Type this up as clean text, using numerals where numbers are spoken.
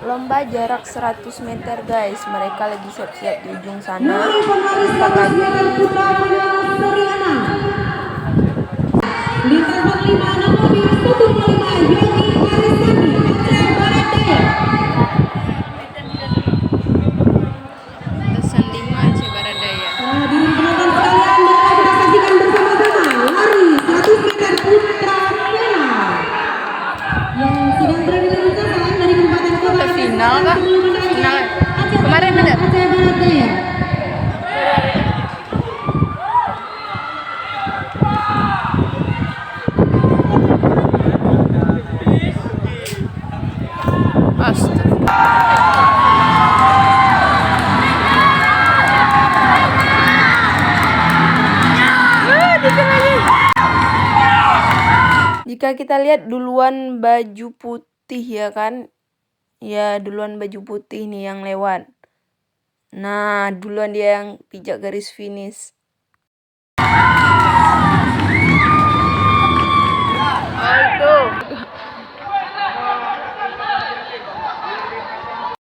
lomba jarak 100 meter guys. Mereka lagi siap-siap di ujung sana. Bentar lagi. Lintasan 5 nomor 125 Yogi Arisani Aceh Barat Daya. Lintasan 5 Aceh Barat Daya. Hadirin penonton sekalian, mari kita saksikan bersama-sama lari 100 meter putra final yang sedang berada di lintasan dari Kabupaten Kota Udah final kah? Final. Kemarin ada. Aceh Barat Daya. Jika kita lihat duluan baju putih ya kan. Ya duluan baju putih nih yang lewat. Nah duluan dia yang pijak garis finish.